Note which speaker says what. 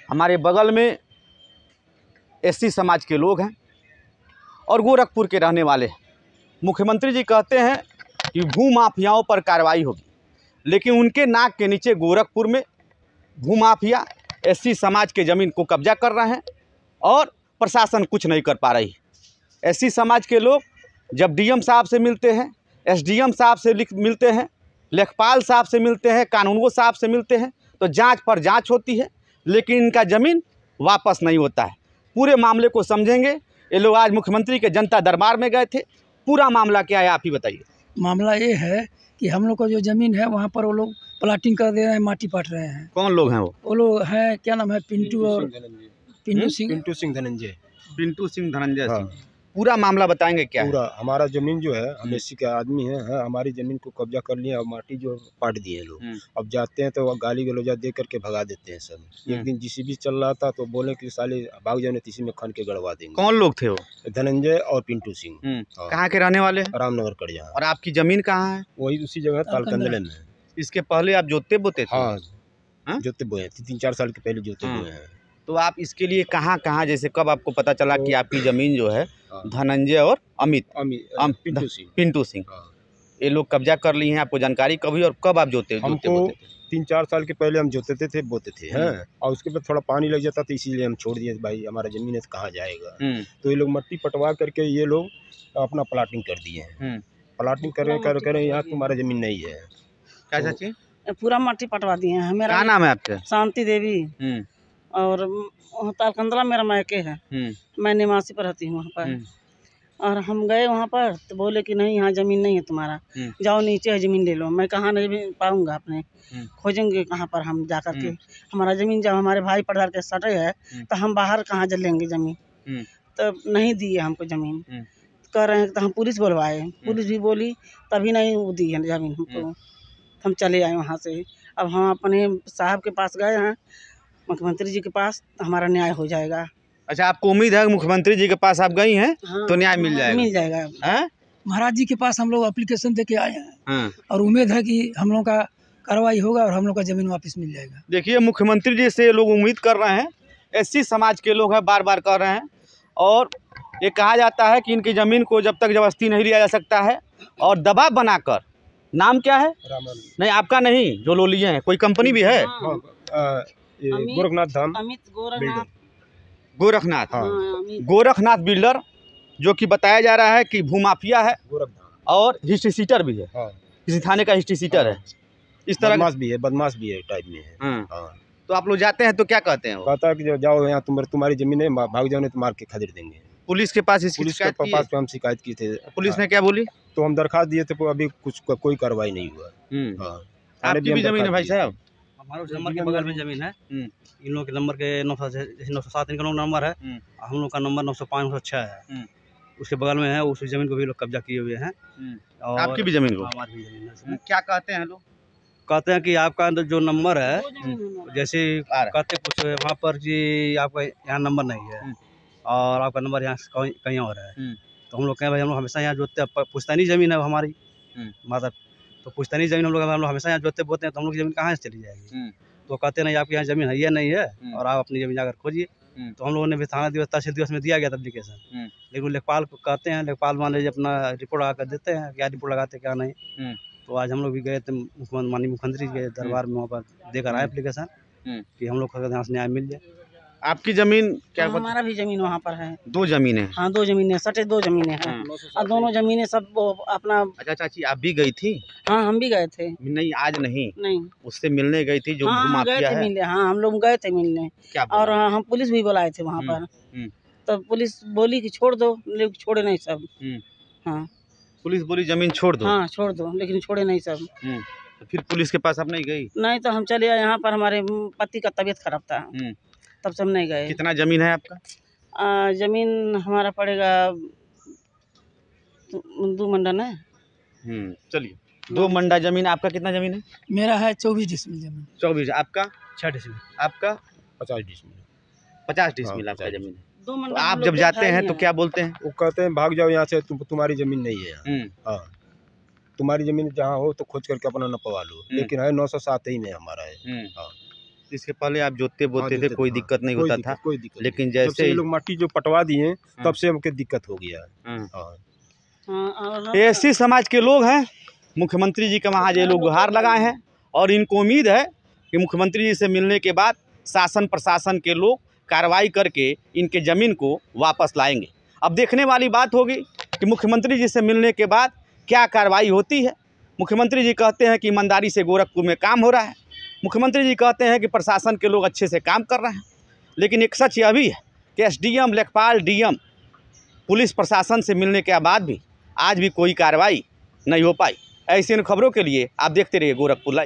Speaker 1: हमारे बगल में एससी समाज के लोग हैं और गोरखपुर के रहने वाले हैं। मुख्यमंत्री जी कहते हैं कि भू माफियाओं पर कार्रवाई होगी, लेकिन उनके नाक के नीचे गोरखपुर में भू माफिया एससी समाज के ज़मीन को कब्जा कर रहे हैं और प्रशासन कुछ नहीं कर पा रही। एससी समाज के लोग जब डीएम साहब से मिलते हैं, एसडीएम साहब से मिलते हैं, लेखपाल साहब से मिलते हैं, कानूनगो साहब से मिलते हैं, तो जांच पर जांच होती है, लेकिन इनका ज़मीन वापस नहीं होता है। पूरे मामले को समझेंगे। ये लोग आज मुख्यमंत्री के जनता दरबार में गए थे। पूरा मामला क्या है आप ही बताइए।
Speaker 2: मामला ये है कि हम लोग का जो ज़मीन है वहाँ पर वो लोग प्लाटिंग कर दे रहे हैं, माटी पाट रहे हैं।
Speaker 1: कौन लोग हैं
Speaker 2: वो लोग हैं, क्या नाम है, पिंटू सिंह धनंजय
Speaker 1: सिंह। पूरा मामला बताएंगे क्या है?
Speaker 3: पूरा हमारा जमीन जो है, हम एससी के आदमी हैं, हमारी जमीन को कब्जा कर लिए और माटी जो पाट दिए लोग। अब जाते हैं तो गाली गलौजा दे करके भगा देते हैं सब। एक दिन जीसीबी चल रहा था तो बोले कि साले भाग जाने, इसी में खन के गड़वा देंगे।
Speaker 1: कौन लोग थे वो?
Speaker 3: धनंजय और पिंटू सिंह।
Speaker 1: कहाँ के रहने वाले?
Speaker 3: रामनगर कड़िया।
Speaker 1: और आपकी जमीन कहाँ है?
Speaker 3: वही उसी जगह तालकंदले में।
Speaker 1: इसके पहले आप जोते बोते थे?
Speaker 3: हाँ, जोते बोए थे, 3-4 साल के पहले जोते बोए हैं।
Speaker 1: तो आप इसके लिए कहाँ कहाँ, जैसे कब आपको पता चला कि आपकी ज़मीन जो है धनंजय और पिंटू सिंह ये लोग कब्जा कर ली हैं, आपको जानकारी कभी और कब आप जोते?
Speaker 3: हमको 3-4 साल के पहले हम जोते थे बोते थे हैं, और उसके बाद थोड़ा पानी लग जाता था, इसीलिए हम छोड़ दिए। भाई हमारा ज़मीन है तो कहाँ जाएगा। तो ये लोग मट्टी पटवा करके ये लोग अपना प्लाटिंग कर दिए हैं। प्लाटिंग करें यहाँ तुम्हारा ज़मीन नहीं है।
Speaker 1: क्या चाची?
Speaker 4: पूरा मट्टी पटवा दिए हैं। मेरा
Speaker 1: क्या नाम है आपका?
Speaker 4: शांति देवी। और तालकंदला मेरा मायके है। मैं निवासी पर रहती हूँ वहाँ पर। और हम गए वहाँ पर तो बोले कि नहीं, यहाँ ज़मीन नहीं है तुम्हारा, जाओ नीचे है ज़मीन ले लो। मैं कहाँ नहीं पाऊँगा, अपने खोजेंगे कहाँ पर हम जा कर के। हमारा ज़मीन जब हमारे भाई पढ़ार के सटे है तो हम बाहर कहाँ जल लेंगे ज़मीन। तो नहीं दिए हमको ज़मीन। कह रहे हैं तो हम पुलिस बुलवाए, पुलिस भी बोली तभी नहीं वो दी है ज़मीन हमको। हम चले आए वहाँ से। अब हम अपने साहब के पास गए हैं, मुख्यमंत्री जी के पास, हमारा न्याय हो जाएगा।
Speaker 1: अच्छा, आपको उम्मीद है मुख्यमंत्री जी के पास आप गई हैं?
Speaker 4: हाँ,
Speaker 1: तो न्याय मिल जाएगा?
Speaker 4: मिल जाएगा।
Speaker 2: महाराज जी के पास हम लोग एप्लीकेशन दे के आए हैं और उम्मीद है कि हम लोग का कार्रवाई होगा और हम लोग का ज़मीन वापस मिल जाएगा।
Speaker 1: देखिए, मुख्यमंत्री जी से लोग उम्मीद कर रहे हैं। एससी समाज के लोग हैं, बार बार कह रहे हैं, और ये कहा जाता है कि इनकी ज़मीन को जब तक जबरदस्ती नहीं लिया जा सकता है और दबाव बनाकर। नाम क्या है? नहीं, आपका नहीं, जो लो लिए हैं, कोई कंपनी भी है?
Speaker 3: गोरखनाथ धाम,
Speaker 1: गोरखनाथ बिल्डर, जो कि बताया जा रहा है कि भूमाफिया है और हिस्ट्री सीटर भी है। किसी थाने का हिस्ट्री सीटर है। इस तरह
Speaker 3: बदमाश भी है टाइप में है।
Speaker 1: तो आप लोग जाते हैं तो क्या कहते हैं?
Speaker 3: कहता है कि जाओ, यहाँ तुम्हारी जमीन है, भाग जाओ नहीं तो मार के खदेड़ देंगे।
Speaker 1: पुलिस के पास
Speaker 3: पुलिस के पास हम शिकायत की थे।
Speaker 1: पुलिस ने क्या बोली?
Speaker 3: तो हम दरखास्त दिए थे, अभी कोई कार्रवाई नहीं हुआ।
Speaker 1: आपकी भी जमीन है भाई साहब?
Speaker 5: हमारे नंबर के बगल में जमीन है। इन लोगों के नंबर के 907 इनका नंबर है, हम लोग का नंबर 905 906 है। उसके बगल में है, उस जमीन को भी लोग कब्जा किए हुए हैं।
Speaker 1: और आपकी भी जमीन को?
Speaker 5: हमारी भी जमीन है।
Speaker 1: क्या कहते हैं लोग?
Speaker 5: कहते हैं कि आपका जो नंबर है, जैसे कहते कुछ वहाँ पर जी आपका यहाँ नंबर नहीं है और आपका नंबर यहाँ कहीं और है। तो हम लोग कहें भाई, हम लोग हमेशा यहाँ जोतते, पुश्तैनी ज़मीन है हमारी, मतलब तो पुश्तैनी ज़मीन हम लोग हमेशा यहाँ जोतते बोते हैं, तो हम लोग की ज़मीन कहाँ से चली जाएगी? तो कहते नहीं, आपके यहाँ ज़मीन है या नहीं है और आप अपनी ज़मीन जाकर खोजिए। तो हम लोगों ने भी थाना दिवस, तहसील दिवस में दिया गया था एप्लीकेशन, लेकिन लेखपाल को कहते हैं, लेखपाल मान लीजिए अपना रिपोर्ट लगा कर देते हैं, क्या रिपोर्ट लगाते क्या नहीं। तो आज हम लोग भी गए थे माननीय मुख्यमंत्री के दरबार में, वहाँ पर देकर आए एप्लीकेशन कि हम लोग को यहाँ से न्याय मिल जाए।
Speaker 1: आपकी जमीन क्या?
Speaker 4: हमारा भी जमीन वहाँ पर है।
Speaker 1: 2 जमीनें?
Speaker 4: हाँ, 2 जमीनें, सटे 2 जमीनें हैं और दोनों जमीनें सब अपना।
Speaker 1: अच्छा चाची, आप भी गई थी?
Speaker 4: हाँ, हम भी गए थे।
Speaker 1: नहीं, आज नहीं,
Speaker 4: नहीं,
Speaker 1: उससे मिलने गई थी जो भूमाफिया है।
Speaker 4: मिलने, हाँ, हम लोग गए थे मिलने।
Speaker 1: क्या
Speaker 4: और हम पुलिस भी बुलाए थे वहाँ पर। तो पुलिस बोली कि छोड़ दो, लेकिन छोड़े नहीं सब। हाँ,
Speaker 1: पुलिस बोली जमीन छोड़ दो?
Speaker 4: हाँ, छोड़ दो, लेकिन छोड़े नहीं सब।
Speaker 1: तो फिर पुलिस के पास आप नहीं गई?
Speaker 4: नहीं, तो हम चले आए। यहाँ पर हमारे पति का तबीयत खराब था, तब से हम नहीं गए।
Speaker 1: कितना जमीन है आपका?
Speaker 4: जमीन हमारा पड़ेगा 2 मंडन है।
Speaker 1: चलिए, 2 मंडा जमीन। आपका कितना जमीन है?
Speaker 2: मेरा है 24 डिसमिल जमीन।
Speaker 1: 24। आपका?
Speaker 5: 6 डिसमिल।
Speaker 1: आपका?
Speaker 3: 50 डिसमिल।
Speaker 1: 50 डिसमिल आपका जमीन है।
Speaker 4: तो
Speaker 1: आप जब जाते हैं तो क्या बोलते हैं?
Speaker 3: वो कहते हैं भाग जाओ यहाँ से, तुम्हारी जमीन नहीं है। हाँ, तुम्हारी जमीन जहाँ हो तो खोज करके अपना नपवा लो, लेकिन है 907 ही में हमारा है। हाँ,
Speaker 1: इसके पहले आप जोतते बोते थे, कोई दिक्कत नहीं होता था,
Speaker 3: कोई दिक्कत
Speaker 1: लेकिन
Speaker 3: नहीं। जब से
Speaker 1: जैसे
Speaker 3: ये लोग मट्टी जो पटवा दिए तब से हमके दिक्कत हो गया है। हाँ।
Speaker 1: ये एससी समाज के लोग हैं, मुख्यमंत्री जी के वहाँ ये लोग गुहार लगाए हैं और इनको उम्मीद है कि मुख्यमंत्री जी से मिलने के बाद शासन प्रशासन के लोग कार्रवाई करके इनके ज़मीन को वापस लाएंगे। अब देखने वाली बात होगी कि मुख्यमंत्री जी से मिलने के बाद क्या कार्रवाई होती है। मुख्यमंत्री जी कहते हैं कि ईमानदारी से गोरखपुर में काम हो रहा है, मुख्यमंत्री जी कहते हैं कि प्रशासन के लोग अच्छे से काम कर रहे हैं, लेकिन एक सच यह भी है कि एसडीएम, लेखपाल, डीएम, पुलिस प्रशासन से मिलने के बाद भी आज भी कोई कार्रवाई नहीं हो पाई। ऐसी इन खबरों के लिए आप देखते रहिए गोरखपुर लाइव।